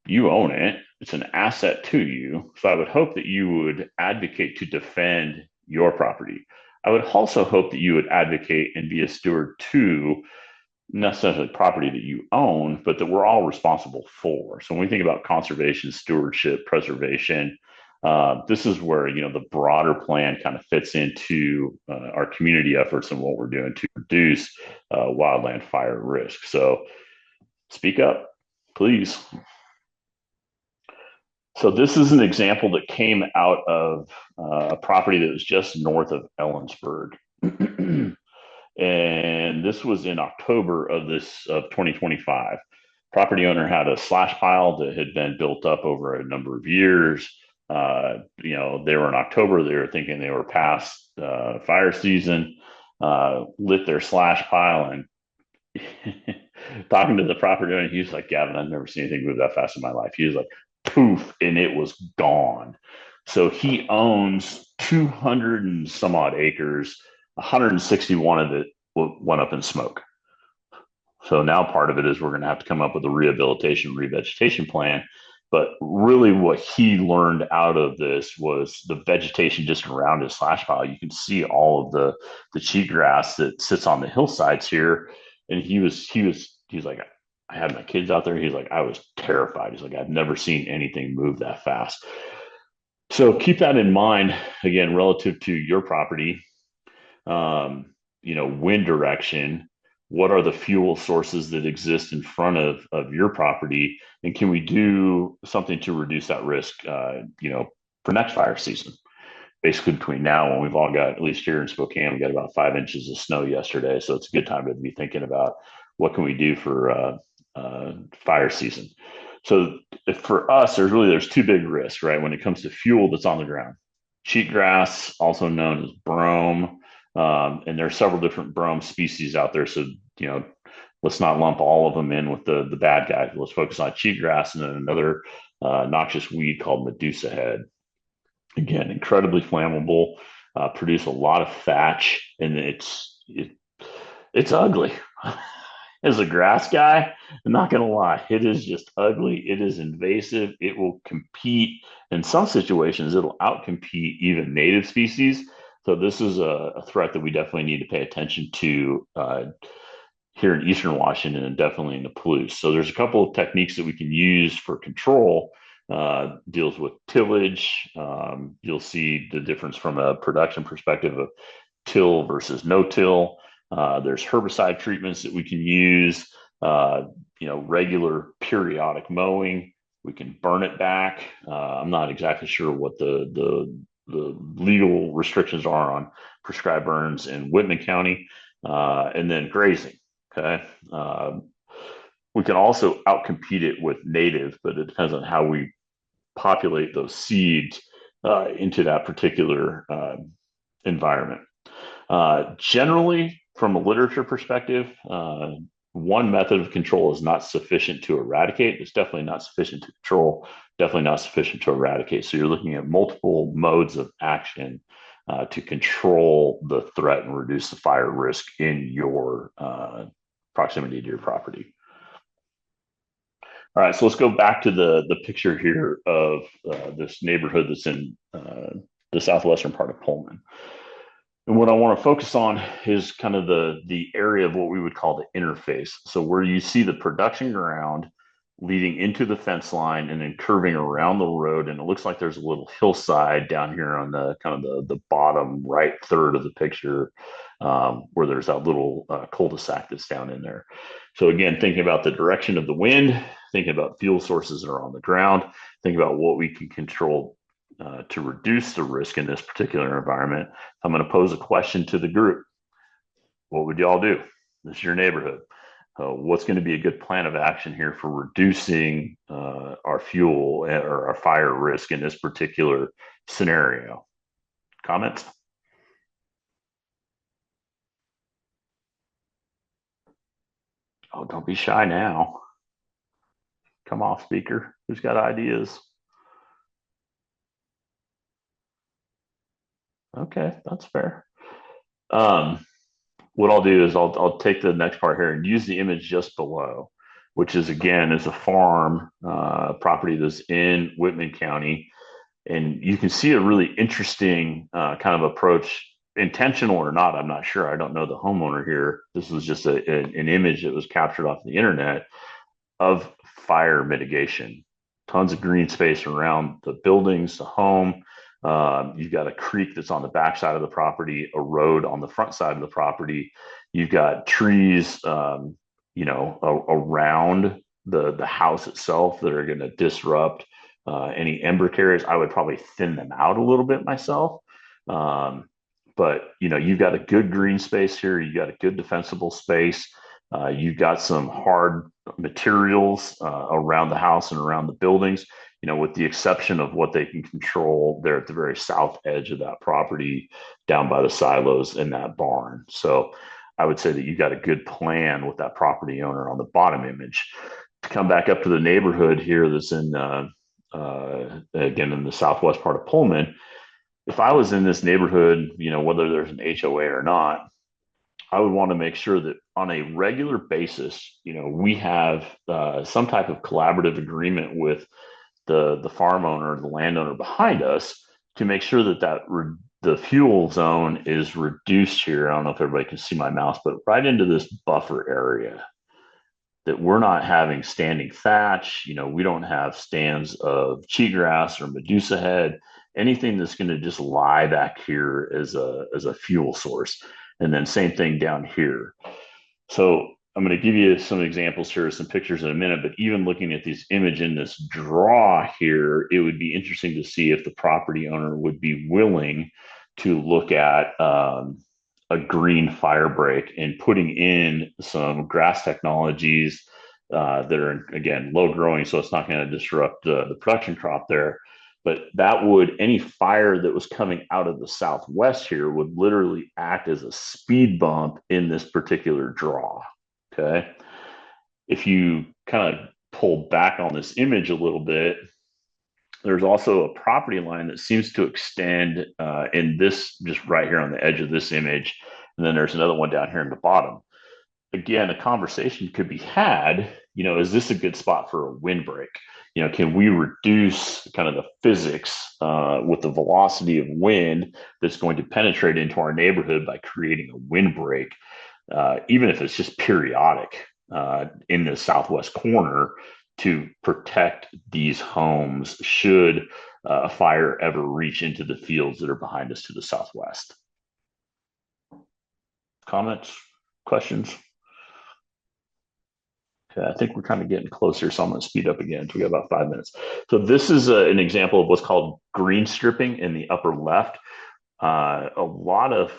you own it. It's an asset to you. So I would hope that you would advocate to defend your property. I would also hope that you would advocate and be a steward to not necessarily property that you own, but that we're all responsible for. So when we think about conservation, stewardship, preservation, this is where the broader plan kind of fits into our community efforts and what we're doing to reduce wildland fire risk. So speak up, please. So this is an example that came out of a property that was just north of Ellensburg. And this was in October of 2025. Property owner had a slash pile that had been built up over a number of years. They were in October. They were thinking they were past fire season. Lit their slash pile, and talking to the property owner, he was like, "Gavin, I've never seen anything move that fast in my life." He was like, "Poof," and it was gone. So he owns 200 and some odd acres. 161 of it went up in smoke. So now part of it is we're going to have to come up with a rehabilitation, revegetation plan. But really what he learned out of this was the vegetation just around his slash pile. You can see all of the cheatgrass that sits on the hillsides here. And he's like, I had my kids out there. He's like, I was terrified. He's like, I've never seen anything move that fast. So keep that in mind, again, relative to your property. Wind direction. What are the fuel sources that exist in front of your property? And can we do something to reduce that risk, for next fire season? Basically between now and we've all got, at least here in Spokane, we got about 5 inches of snow yesterday. So it's a good time to be thinking about what can we do for fire season. So for us, there's two big risks, right? When it comes to fuel that's on the ground, cheatgrass, also known as brome, and there are several different brome species out there. So, let's not lump all of them in with the bad guys. Let's focus on cheatgrass and then another noxious weed called Medusa head. Again, incredibly flammable, produce a lot of thatch, and it's ugly. As a grass guy, I'm not going to lie, it is just ugly. It is invasive. It will compete in some situations. It'll outcompete even native species. So this is a threat that we definitely need to pay attention to here in Eastern Washington and definitely in the Palouse. So there's a couple of techniques that we can use for control. Deals with tillage. You'll see the difference from a production perspective of till versus no till. There's herbicide treatments that we can use. Regular periodic mowing. We can burn it back. I'm not exactly sure what the legal restrictions are on prescribed burns in Whitman County, and then grazing. Okay. We can also outcompete it with native, but it depends on how we populate those seeds into that particular environment. Generally, from a literature perspective, one method of control is not sufficient to eradicate. It's definitely not sufficient to control, definitely not sufficient to eradicate. So you're looking at multiple modes of action to control the threat and reduce the fire risk in your proximity to your property. All right, so let's go back to the picture here of this neighborhood that's in the southwestern part of Pullman. And what I want to focus on is kind of the area of what we would call the interface. So where you see the production ground leading into the fence line and then curving around the road. And it looks like there's a little hillside down here on the kind of the bottom right third of the picture, where there's that little cul-de-sac that's down in there. So again, thinking about the direction of the wind, thinking about fuel sources that are on the ground, thinking about what we can control to reduce the risk in this particular environment. I'm going to pose a question to the group. What would y'all do? This is your neighborhood. What's going to be a good plan of action here for reducing our fuel or our fire risk in this particular scenario? Comments? Oh, don't be shy now. Come off, speaker. Who's got ideas? Okay, that's fair. Um, what I'll do is I'll take the next part here and use the image just below, which is again is a farm property that's in Whitman County, and you can see a really interesting kind of approach, intentional or not. I'm not sure. I don't know the homeowner here. This was just an image that was captured off the internet of fire mitigation. Tons of green space around the buildings, the home. You've got a creek that's on the back side of the property, a road on the front side of the property. You've got trees, around the house itself that are going to disrupt any ember carriers. I would probably thin them out a little bit myself. Um, but you've got a good green space here. You got a good defensible space. You've got some hard materials around the house and around the buildings, with the exception of what they can control there at the very south edge of that property down by the silos in that barn. So I would say that you got a good plan with that property owner on the bottom image. To come back up to the neighborhood here that's in, again, in the southwest part of Pullman, if I was in this neighborhood, whether there's an HOA or not, I would want to make sure that on a regular basis, we have some type of collaborative agreement with the farm owner, the landowner behind us, to make sure the fuel zone is reduced here. I don't know if everybody can see my mouse, but right into this buffer area, that we're not having standing thatch. We don't have stands of cheatgrass or Medusa head, anything that's going to just lie back here as a fuel source. And then same thing down here. So I'm going to give you some examples here, some pictures in a minute, but even looking at this image in this draw here, it would be interesting to see if the property owner would be willing to look at a green fire break and putting in some grass technologies that are, again, low growing, so it's not going to disrupt the production crop there. But that would, any fire that was coming out of the southwest here would literally act as a speed bump in this particular draw. Okay. If you kind of pull back on this image a little bit, there's also a property line that seems to extend in this, just right here on the edge of this image. And then there's another one down here in the bottom. Again, a conversation could be had, is this a good spot for a windbreak? Can we reduce kind of the physics with the velocity of wind that's going to penetrate into our neighborhood by creating a windbreak, even if it's just periodic in the southwest corner, to protect these homes should a fire ever reach into the fields that are behind us to the southwest? Comments, questions? Okay, I think we're kind of getting closer, so I'm going to speed up again. We got about 5 minutes. So this is an example of what's called green stripping in the upper left. A lot of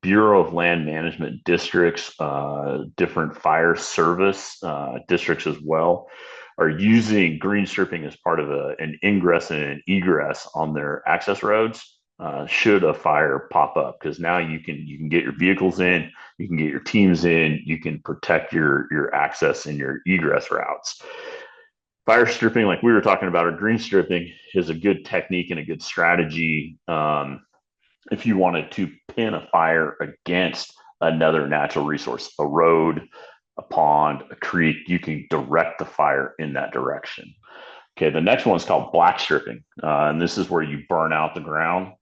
Bureau of Land Management districts, different fire service districts as well, are using green stripping as part of an ingress and an egress on their access roads. Should a fire pop up, because now you can get your vehicles in, you can get your teams in, you can protect your access and your egress routes. Fire stripping, like we were talking about, or green stripping, is a good technique and a good strategy if you wanted to pin a fire against another natural resource, a road, a pond, a creek. You can direct the fire in that direction. Okay, the next one is called black stripping, and this is where you burn out the ground.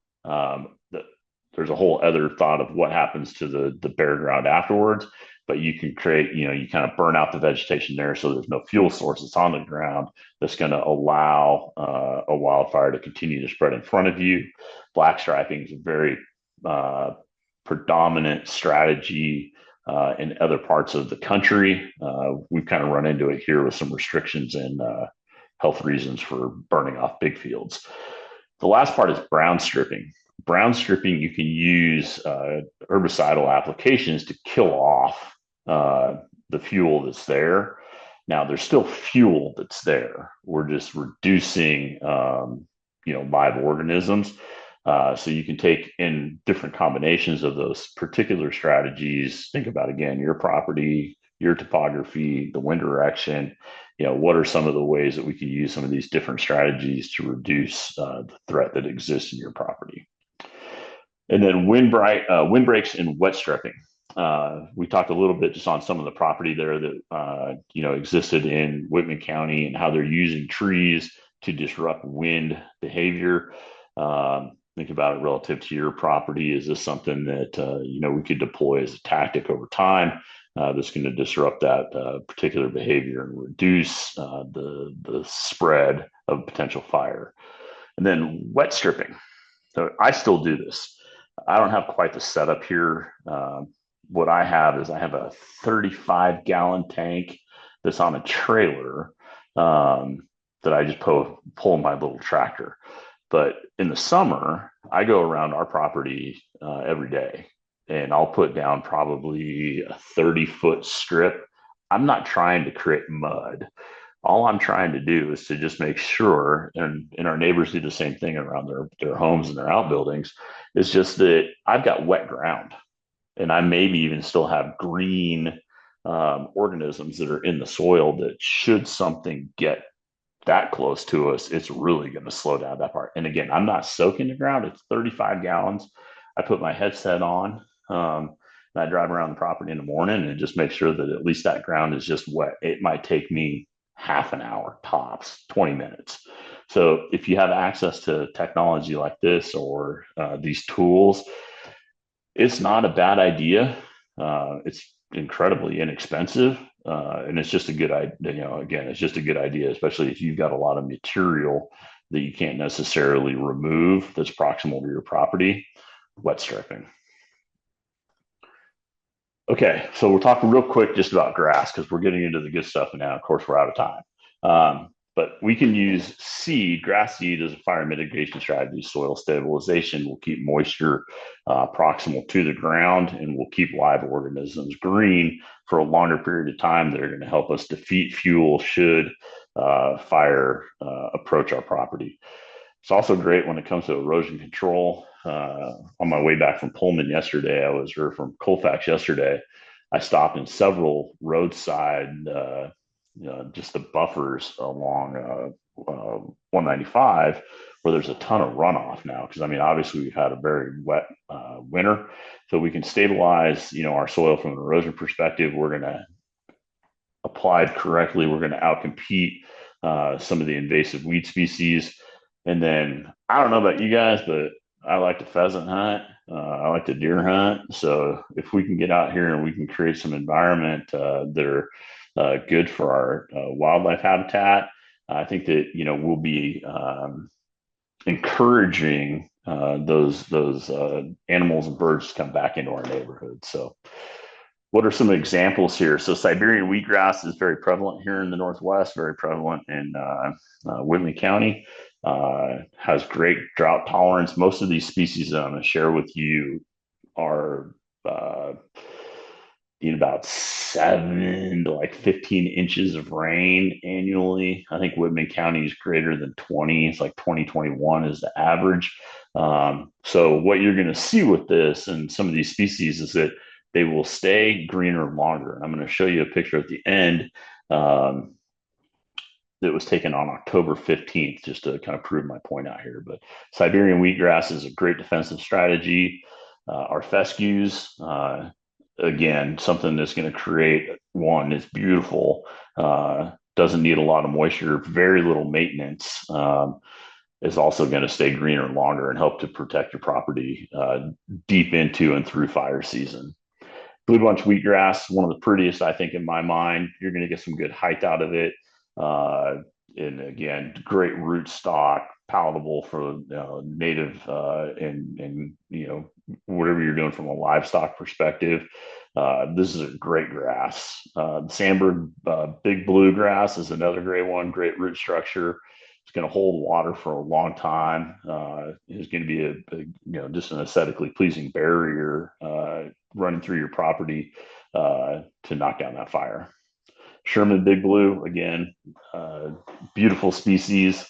There's a whole other thought of what happens to the bare ground afterwards, but you can create, you kind of burn out the vegetation there, so there's no fuel source that's on the ground that's going to allow a wildfire to continue to spread in front of you. Black striping is a very predominant strategy in other parts of the country. We've kind of run into it here with some restrictions and health reasons for burning off big fields. The last part is brown stripping. Brown stripping, you can use herbicidal applications to kill off the fuel that's there. Now, there's still fuel that's there. We're just reducing, live organisms. So you can take in different combinations of those particular strategies. Think about, again, your property, your topography, the wind direction. What are some of the ways that we can use some of these different strategies to reduce the threat that exists in your property? And then wind breaks and wet stripping. We talked a little bit just on some of the property there that existed in Whitman County and how they're using trees to disrupt wind behavior. Think about it relative to your property. Is this something that we could deploy as a tactic over time that's going to disrupt that particular behavior and reduce the spread of potential fire? And then wet stripping. So I still do this. I don't have quite the setup here. What I have is I have a 35-gallon tank that's on a trailer that I just pull in my little tractor. But in the summer, I go around our property every day, and I'll put down probably a 30-foot strip. I'm not trying to create mud. All I'm trying to do is to just make sure, and our neighbors do the same thing around their homes and their outbuildings, is just that I've got wet ground, and I maybe even still have green organisms that are in the soil that should something get that close to us, it's really going to slow down that part. And again, I'm not soaking the ground. It's 35 gallons. I put my headset on and I drive around the property in the morning and just make sure that at least that ground is just wet. It might take me half an hour tops, 20 minutes. So if you have access to technology like this or these tools, it's not a bad idea. It's incredibly inexpensive. And it's just a good idea. Again, it's just a good idea, especially if you've got a lot of material that you can't necessarily remove that's proximal to your property. Wet stripping. Okay, so we're talking real quick just about grass because we're getting into the good stuff now. Of course, we're out of time. But we can use grass seed as a fire mitigation strategy. Soil stabilization will keep moisture proximal to the ground and will keep live organisms green for a longer period of time. That are going to help us defeat fuel should fire approach our property. It's also great when it comes to erosion control. On my way back from Pullman yesterday, from Colfax yesterday, I stopped in several roadside just the buffers along 195 where there's a ton of runoff now. Because obviously we've had a very wet winter, so we can stabilize, our soil from an erosion perspective. We're going to applied correctly. We're going to outcompete some of the invasive weed species. And then I don't know about you guys, but I like to pheasant hunt. I like to deer hunt. So if we can get out here and we can create some environment that are good for our wildlife habitat, I think that we'll be encouraging those animals and birds to come back into our neighborhood. So, what are some examples here? So, Siberian wheatgrass is very prevalent here in the Northwest, very prevalent in Whitman County. Has great drought tolerance. Most of these species that I'm going to share with you are need about 7 to like 15 inches of rain annually. I think Whitman County is greater than 20. It's like 2021 is the average. So what you're going to see with this and some of these species is that they will stay greener longer. I'm going to show you a picture at the end that was taken on October 15th, just to kind of prove my point out here. But Siberian wheatgrass is a great defensive strategy. Our fescues, again, something that's going to create one is beautiful, doesn't need a lot of moisture, very little maintenance, is also going to stay greener longer and help to protect your property deep into and through fire season. Blue bunch wheatgrass, one of the prettiest, I think, in my mind. You're going to get some good height out of it. Uh, and again, great root stock, palatable for native and whatever you're doing from a livestock perspective. This is a great grass. Sandberg big bluegrass is another great one. Great root structure. It's going to hold water for a long time. It's going to be just an aesthetically pleasing barrier running through your property to knock down that fire. Sherman Big Blue, again, uh, beautiful species.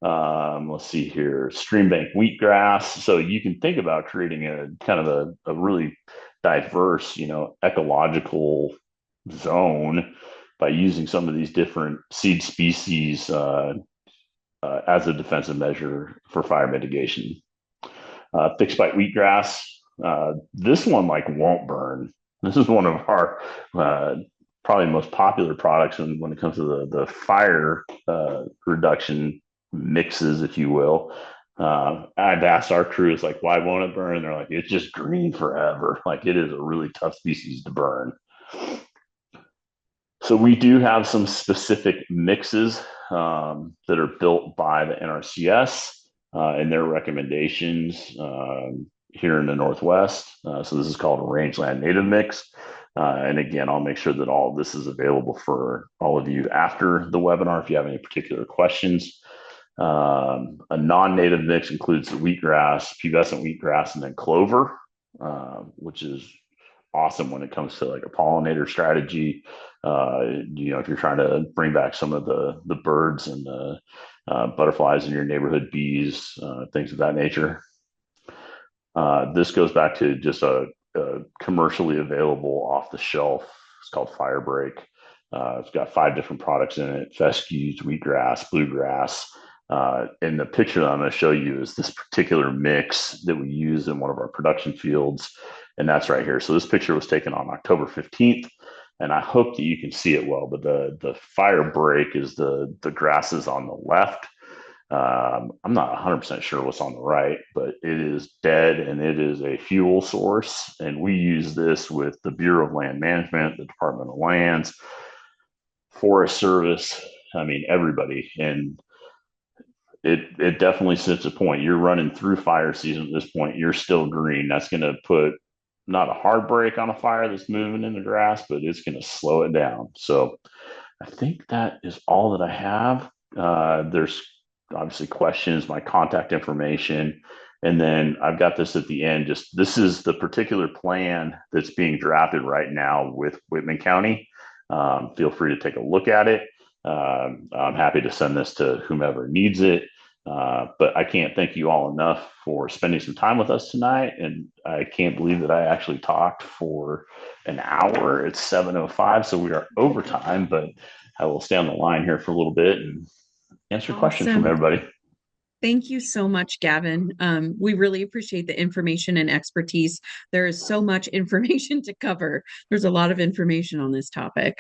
Let's see here, streambank wheatgrass. So you can think about creating a kind of a really diverse, ecological zone by using some of these different seed species as a defensive measure for fire mitigation. Thick spike wheatgrass. This one like won't burn. This is one of our probably most popular products when it comes to the fire reduction mixes, if you will. I've asked our crews like, why won't it burn? They're like, it's just green forever. Like it is a really tough species to burn. So we do have some specific mixes that are built by the NRCS and their recommendations here in the Northwest. So this is called a rangeland native mix. And again, I'll make sure that all of this is available for all of you after the webinar if you have any particular questions. A non-native mix includes the wheatgrass, pubescent wheatgrass, and then clover, which is awesome when it comes to like a pollinator strategy. If you're trying to bring back some of the birds and the butterflies in your neighborhood, bees, things of that nature. This goes back to just a commercially available off the shelf. It's called Firebreak. It's got 5 different products in it: fescues, wheatgrass, bluegrass. And the picture that I'm going to show you is this particular mix that we use in one of our production fields. And that's right here. So this picture was taken on October 15th. And I hope that you can see it well, but the fire break is the grasses on the left. I'm not 100% sure what's on the right, but it is dead and it is a fuel source. And we use this with the Bureau of Land Management, the Department of Lands, Forest Service. I mean, everybody. And it definitely sits a point. You're running through fire season at this point. You're still green. That's going to put not a hard break on a fire that's moving in the grass, but it's going to slow it down. So I think that is all that I have. There's obviously questions, my contact information, and then I've got this at the end. Just this is the particular plan that's being drafted right now with Whitman County. Feel free to take a look at it. I'm happy to send this to whomever needs it. But I can't thank you all enough for spending some time with us tonight. And I can't believe that I actually talked for an hour. It's 7:05, so we are overtime, but I will stay on the line here for a little bit and answer questions from
Awesome.
everybody.
Thank you so much, Gavin. We really appreciate the information and expertise. There is so much information to cover. There's a lot of information on this topic.